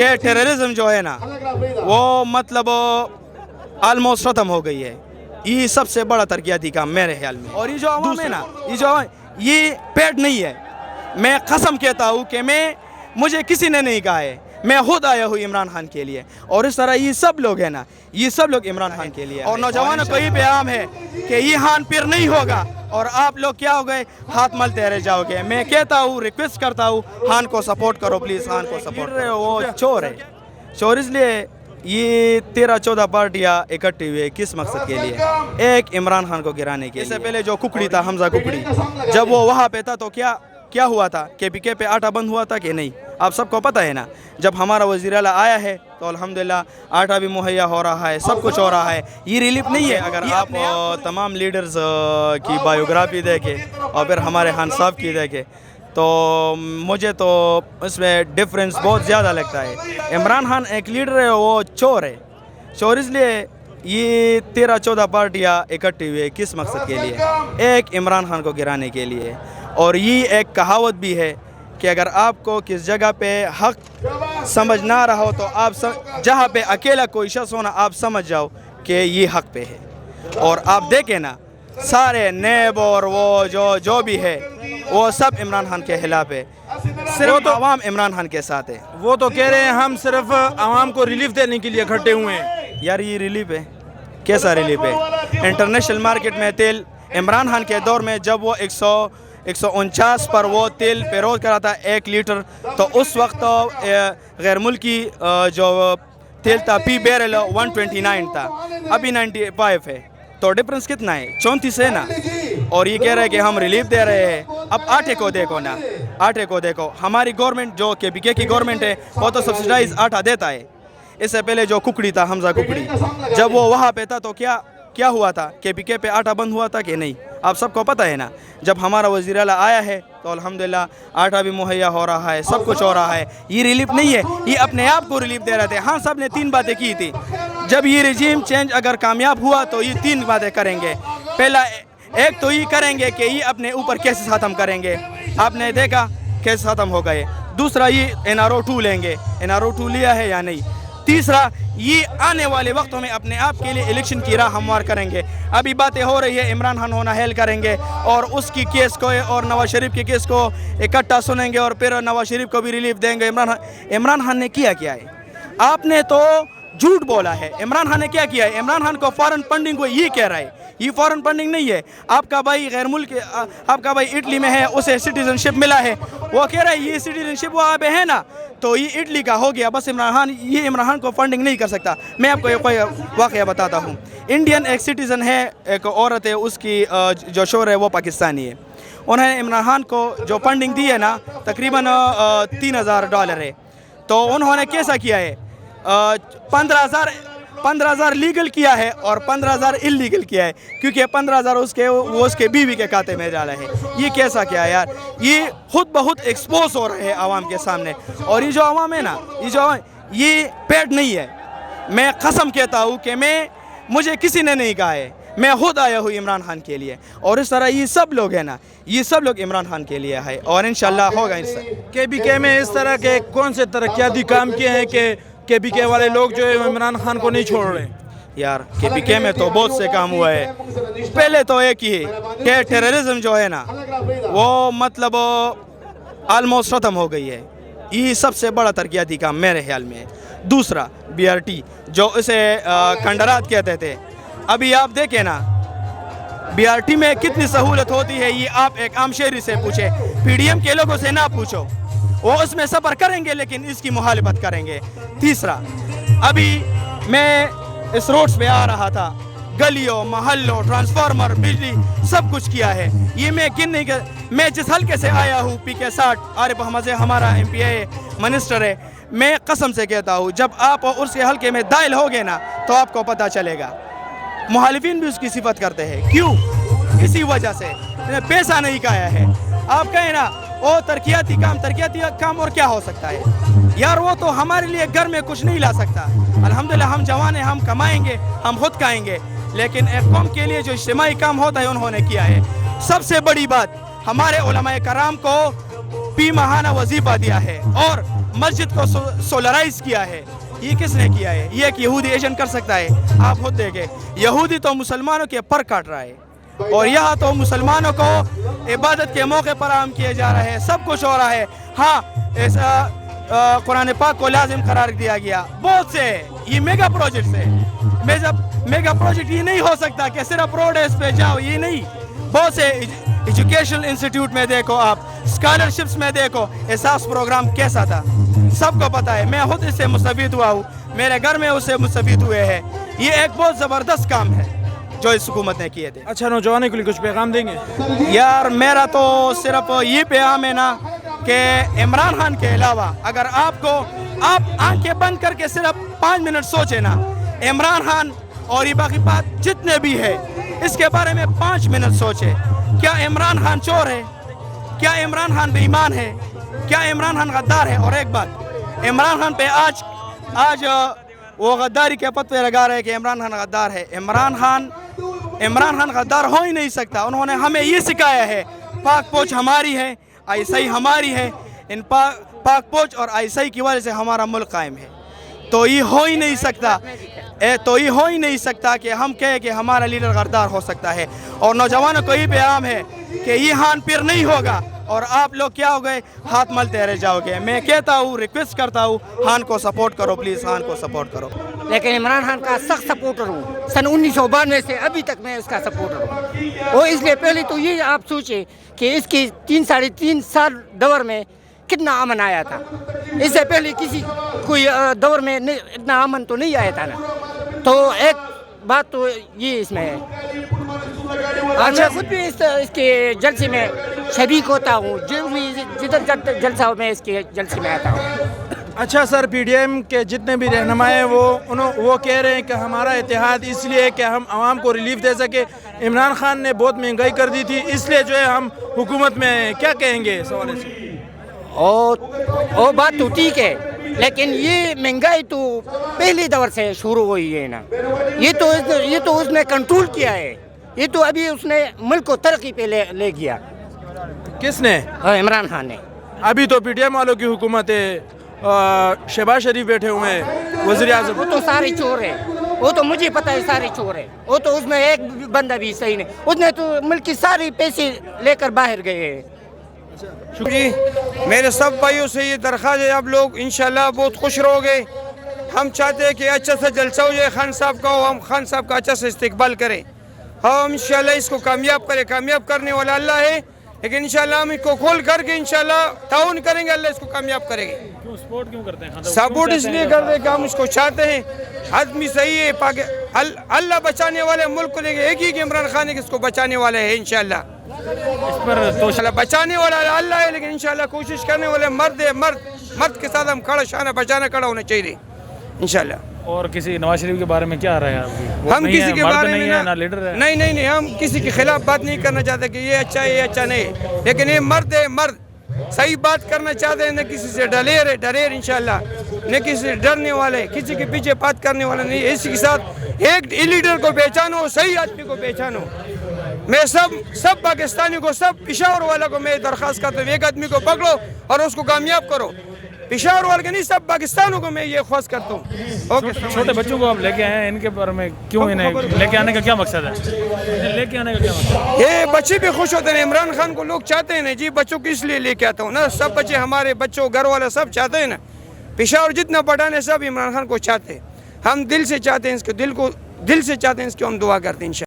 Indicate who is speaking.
Speaker 1: کہ ٹیررزم جو ہے نا وہ مطلب آلموسٹ ختم ہو گئی ہے. یہ سب سے بڑا ترقیاتی کام میرے خیال میں. اور یہ جو عوام ہے نا یہ پیٹ نہیں ہے. میں قسم کہتا ہوں کہ مجھے کسی نے نہیں کہا ہے, میں خود آیا ہوں عمران خان کے لیے. اور اس طرح یہ سب لوگ ہیں نا, یہ سب لوگ عمران خان کے لیے. اور نوجوانوں کو یہ پیغام ہے کہ یہ خان پھر نہیں ہوگا اور آپ لوگ کیا ہو گئے, ہاتھ ملتے رہ جاؤ گے. میں کہتا ہوں, ریکویسٹ کرتا ہوں, خان کو سپورٹ کرو پلیز, خان کو سپورٹ کرو. وہ چور ہے. چور اس لیے یہ 13-14 پارٹیاں اکٹھی ہوئے کس مقصد کے لیے؟ ایک عمران خان کو گرانے کے لیے. اس سے پہلے جو ککڑی تھا, حمزہ ککڑی, جب وہ وہاں پہ تھا تو کیا ہوا تھا؟ KPK پہ آٹا بند ہوا تھا کہ نہیں؟ آپ سب کو پتہ ہے نا. جب ہمارا وزیر اعلیٰ آیا ہے تو الحمدللہ آٹا بھی مہیا ہو رہا ہے, سب کچھ ہو رہا ہے. یہ ریلیف نہیں ہے. اگر آپ تمام لیڈرز کی بایوگرافی دیکھیں اور پھر ہمارے خان صاحب کی دیکھیں تو مجھے تو اس میں ڈفرینس بہت زیادہ لگتا ہے. عمران خان ایک لیڈر ہے, وہ چور ہے. چور اس لیے یہ 13-14 پارٹیاں اکٹھی ہوئے کس مقصد کے لیے؟ ایک عمران خان کو گرانے کے لیے. اور یہ ایک کہاوت بھی ہے کہ اگر آپ کو کس جگہ پہ حق سمجھ نہ رہا ہو تو آپ جہاں پہ اکیلا کوئی شخص ہونا آپ سمجھ جاؤ کہ یہ حق پہ ہے. اور آپ دیکھیں نا, سارے نیب اور وہ جو بھی ہے وہ سب عمران خان کے خلاف ہے. صرف عوام عمران خان کے ساتھ ہے.
Speaker 2: وہ تو کہہ رہے ہیں ہم صرف عوام کو ریلیف دینے کے لیے اکٹھے ہوئے ہیں.
Speaker 1: یار یہ ریلیف ہے, کیسا ریلیف ہے؟ انٹرنیشنل مارکیٹ میں تیل عمران خان کے دور میں جب وہ 149 پر وہ تیل پیروز کرا تھا 1 لیٹر, تو اس وقت غیر ملکی جو تیل تھا پی بیرل 129 تھا, ابھی 95 ہے. تو ڈفرنس کتنا ہے؟ 34 ہے نا. اور یہ کہہ رہے ہیں کہ ہم ریلیف دے رہے ہیں. اب آٹے کو دیکھو نا, آٹے کو دیکھو. ہماری گورنمنٹ جو KPK کی گورنمنٹ ہے وہ تو سبسیڈائز آٹا دیتا ہے. اس سے پہلے جو ککڑی تھا, حمزہ ککڑی, جب وہ وہاں پہ تھا تو کیا ہوا تھا؟ KPK پہ آٹا بند ہوا تھا کہ نہیں؟ آپ سب کو پتہ ہے نا. جب ہمارا وزیر اعلیٰ آیا ہے تو الحمدللہ آٹا بھی مہیا ہو رہا ہے, سب کچھ ہو رہا ہے. یہ ریلیف نہیں ہے, یہ اپنے آپ کو ریلیف دے رہے تھے. ہاں, سب نے 3 باتیں کی تھی. جب یہ رجیم چینج اگر کامیاب ہوا تو یہ 3 باتیں کریں گے. پہلا ایک تو یہ کریں گے کہ یہ اپنے اوپر کیسز ختم کریں گے. آپ نے دیکھا کیسز ختم ہو گئے. دوسرا یہ NRO 2 لیں گے. NRO 2 لیا ہے یا نہیں؟ تیسرا یہ آنے والے وقتوں میں اپنے آپ کے لیے الیکشن کی راہ ہموار کریں گے. ابھی باتیں ہو رہی ہے عمران خان ہونا ہیل کریں گے اور اس کی کیس کو اور نواز شریف کے کیس کو اکٹھا سنیں گے اور پھر نواز شریف کو بھی ریلیف دیں گے. عمران خان نے کیا ہے؟ آپ نے تو جھوٹ بولا ہے. عمران خان نے کیا ہے؟ عمران خان کو فارن فنڈنگ کو یہ کہہ رہا ہے. یہ فارن فنڈنگ نہیں ہے. آپ کا بھائی غیر ملک, آپ کا بھائی اٹلی میں ہے, اسے سٹیزن شپ ملا ہے. وہ کہہ رہا ہے یہ سٹیزن شپ وہاں پہ ہے نا تو یہ اٹلی کا ہو گیا. بس عمران خان کو فنڈنگ نہیں کر سکتا. میں آپ کو ایک واقعہ بتاتا ہوں. انڈین ایک سٹیزن ہے, ایک عورت ہے, اس کی جو شوہر ہے وہ پاکستانی ہے. انہوں نے عمران خان کو جو فنڈنگ دی ہے نا تقریباً $3,000 ہے. تو انہوں نے کیسا کیا ہے؟ 15,000 لیگل کیا ہے اور 15,000 انلیگل کیا ہے, کیونکہ 15,000 اس کے بیوی کے کھاتے میں ڈالا ہے. یہ کیسا کیا ہے یار؟ یہ خود بہت ایکسپوز ہو رہے ہیں عوام کے سامنے. اور یہ جو عوام ہے نا, یہ پیٹ نہیں ہے. میں قسم کہتا ہوں کہ مجھے کسی نے نہیں کہا ہے, میں خود آیا ہوں عمران خان کے لیے. اور اس طرح یہ سب لوگ ہیں نا, یہ سب لوگ عمران خان کے لیے ہے اور انشاءاللہ ہوگا. اس سے
Speaker 2: KPK میں اس طرح کے کون سے ترقیاتی کام کیے ہیں کہ KPK والے لوگ جو عمران خان کو نہیں چھوڑ رہے ہیں؟
Speaker 1: یار KPK میں تو بہت سے کام ہوا ہے. پہلے تو ایک ہی کہ ٹیررزم جو ہے نا وہ مطلب آلموسٹ ختم ہو گئی ہے. یہ سب سے بڑا ترقیاتی کام میرے خیال میں ہے. دوسرا BRT, جو اسے کھنڈرات کہتے تھے. ابھی آپ دیکھیں نا BRT میں کتنی سہولت ہوتی ہے, یہ آپ ایک عام شہری سے پوچھیں, PDM کے لوگوں سے نہ پوچھو. وہ اس میں سفر کریں گے لیکن اس کی مخالفت کریں گے. تیسرا, ابھی میں اس روڈز پہ آ رہا تھا, گلیوں, محلوں, ٹرانسفارمر, بجلی, سب کچھ کیا ہے. یہ میں نہیں کہ میں جس حلقے سے آیا ہوں PK 60, عارف احمد ہمارا MP ہے, منسٹر ہے. میں قسم سے کہتا ہوں جب آپ اس کے حلقے میں داخل ہوگے نا تو آپ کو پتہ چلے گا. مخالفین بھی اس کی صفت کرتے ہیں. کیوں؟ اسی وجہ سے پیسہ نہیں کھایا ہے. آپ کہیں نا وہ ترقیاتی کام اور کیا ہو سکتا ہے یار؟ وہ تو ہمارے لیے گھر میں کچھ نہیں لا سکتا. الحمدللہ ہم جوان ہیں, ہم کمائیں گے, ہم خود کھائیں گے. لیکن ایک قوم کے لیے جو اجتماعی کام ہوتا ہے انہوں نے کیا ہے. سب سے بڑی بات, ہمارے علماء کرام کو 20 ماہانہ وظیفہ دیا ہے اور مسجد کو سولرائز کیا ہے، یہ کس نے کیا ہے؟ یہ ایک یہودی ایجنٹ کر سکتا ہے؟ آپ خود دیکھیں، یہودی تو مسلمانوں کے پر کاٹ رہا ہے، اور یہاں تو مسلمانوں کو عبادت کے موقع پر عام کیا جا رہا ہے، سب کچھ ہو رہا ہے۔ ہاں، ایسا قرآن پاک کو لازم قرار دیا گیا، بہت سے یہ میگا پروجیکٹس ہے۔ میگا پروجیکٹ یہ نہیں ہو سکتا کہ صرف روڈ ہے اس پہ جاؤ، یہ نہیں، بہت سے ایجوکیشنل انسٹیٹیوٹ میں دیکھو، آپ اسکالرشپس میں دیکھو، احساس پروگرام کیسا تھا سب کو پتا ہے، میں خود اس سے مستفید ہوا ہوں، میرے گھر میں اس سے مستفید ہوئے ہیں۔ یہ ایک بہت زبردست کام ہے جو اس حکومت نے کیے تھے۔
Speaker 2: اچھا، نوجوانوں کے لیے کچھ پیغام دیں گے؟
Speaker 1: یار میرا تو صرف یہ پیغام ہے نا کہ عمران خان کے علاوہ اگر آپ آنکھیں بند کر کے صرف 5 منٹ سوچیں نا، عمران خان اور یہ باقی بات جتنے بھی ہے اس کے بارے میں 5 منٹ سوچیں۔ کیا عمران خان چور ہے؟ کیا عمران خان بے ایمان ہے؟ کیا عمران خان غدار ہے؟ اور ایک بات، عمران خان پہ آج وہ غداری کے پتوے لگا رہے کہ عمران خان غدار ہے۔ عمران خان غدار ہو ہی نہیں سکتا۔ انہوں نے ہمیں یہ سکھایا ہے، پاک پوچھ ہماری ہے، آئیسائی ہماری ہے، ان پاک پوچھ اور آئیسائی کی وجہ سے ہمارا ملک قائم ہے۔ تو یہ ہو ہی نہیں سکتا کہ ہم کہیں کہ ہمارا لیڈر غدار ہو سکتا ہے۔ اور نوجوانوں کو یہ پیغام ہے کہ یہ خان پھر نہیں ہوگا، اور آپ لوگ کیا ہو گئے، ہاتھ ملتے رہ جاؤ گے۔ میں کہتا ہوں، ریکویسٹ کرتا ہوں، خان کو سپورٹ کرو، پلیز خان کو سپورٹ کرو۔
Speaker 3: لیکن عمران خان کا سخت سپورٹر ہوں، سن 1992 سے ابھی تک میں اس کا سپورٹر ہوں۔ اور اس لیے پہلے تو یہ آپ سوچیں کہ اس کی 3 سال دور میں کتنا امن آیا تھا۔ اس سے پہلے کوئی دور میں اتنا امن تو نہیں آیا تھا نا۔ تو ایک بات تو یہ اس میں ہے، اور میں خود بھی اس کے جلسے میں شریک ہوتا ہوں، جو بھی جدھر جلسہ ہو میں اس کے جلسے میں آتا ہوں۔
Speaker 2: اچھا سر، پی ڈی ایم کے جتنے بھی رہنما ہیں وہ کہہ رہے ہیں کہ ہمارا اتحاد اس لیے کہ ہم عوام کو ریلیف دے سکے۔ عمران خان نے بہت مہنگائی کر دی تھی، اس لیے جو ہے ہم حکومت میں کیا کہیں گے اس حوالے سے؟
Speaker 3: اور بات تو ٹھیک ہے، لیکن یہ مہنگائی تو پہلے دور سے شروع ہوئی ہے نا۔ یہ تو اس نے کنٹرول کیا ہے، یہ تو ابھی اس نے ملک کو ترقی پہ لے گیا۔
Speaker 2: کس نے؟
Speaker 3: عمران خان نے۔
Speaker 2: ابھی تو پی ڈی ایم والوں کی حکومت ہے، شہباز شریف بیٹھے ہوئے ہیں، وزیر اعظم۔
Speaker 3: وہ تو سارے چور ہیں، وہ تو مجھے پتا ہے سارے چور ہیں، وہ تو اس میں ایک بندہ بھی صحیح نہیں، اس نے تو ملک کی ساری پیسے لے کر باہر گئے ہیں۔
Speaker 4: جی، میرے سب بھائیوں سے یہ درخواست ہے، آپ لوگ انشاءاللہ بہت خوش رہو گے۔ ہم چاہتے ہیں کہ اچھا سا جلسہ ہو جائے خان صاحب کا، ہم خان صاحب کا اچھا سا استقبال کریں، ہم انشاءاللہ اس کو کامیاب کریں۔ کامیاب کرنے والا اللہ ہے، لیکن انشاءاللہ ہم اس کو کھول کر کے انشاءاللہ تعاون کریں گے، اللہ اس کو کامیاب کرے گے۔
Speaker 2: سپورٹ کیوں کرتے ہیں؟
Speaker 4: سپورٹ اس لیے کرتے ہیں کہ ہم اس کو چاہتے ہیں، آدمی صحیح ہے، اللہ بچانے والے ملک کو لے کے ایک ہی کہ عمران خان اس کو بچانے والے ہے انشاءاللہ۔
Speaker 2: اس پر تو
Speaker 4: بچانے والا اللہ ہے، لیکن انشاءاللہ کوشش کرنے والے مرد ہے، مرد کے ساتھ ہم کھڑا ہونا چاہیے انشاءاللہ۔
Speaker 2: اور کسی نواز شریف کے بارے میں کیا رہا ہے؟
Speaker 4: ہم کسی کے بارے میں
Speaker 2: نہ لیڈر ہے،
Speaker 4: نہیں، ہم کسی کے خلاف بات نہیں کرنا چاہتے کہ یہ اچھا ہے یہ اچھا نہیں، لیکن یہ مرد ہے، مرد صحیح بات کرنا چاہتے ہیں، نہ کسی سے ڈریر انشاءاللہ، نہ کسی سے ڈرنے والے، کسی کے پیچھے بات کرنے والے نہیں۔ اسی کے ساتھ ایک لیڈر کو پہچانو، صحیح آدمی کو پہچانو۔ میں سب پاکستانیوں کو، سب پشاور والوں کو میں درخواست کرتا ہوں، ایک آدمی کو پکڑو اور اس کو کامیاب کرو۔ پشاور والے کے نہیں، سب پاکستانوں کو میں یہ خواہش کرتا ہوں۔
Speaker 2: چھوٹے بچوں کو آپ لے کے آئے ہیں، ان کے بارے میں کیوں انہیں لے کے آنے کا کیا مقصد ہے؟ لے کے آنے کا کیا مقصد ہے؟
Speaker 4: یہ بچے بھی خوش ہوتے ہیں، عمران خان کو لوگ چاہتے ہیں نا جی، بچوں کو اس لیے لے کے آتا ہوں نا، سب بچے ہمارے بچوں گھر والے سب چاہتے ہیں نا، پشاور جتنا پٹھان ہے سب عمران خان کو چاہتے ہیں، ہم دل سے چاہتے ہیں، اس کو دل سے چاہتے ہیں، اس کی ہم دعا کرتے ہیں انشاءاللہ۔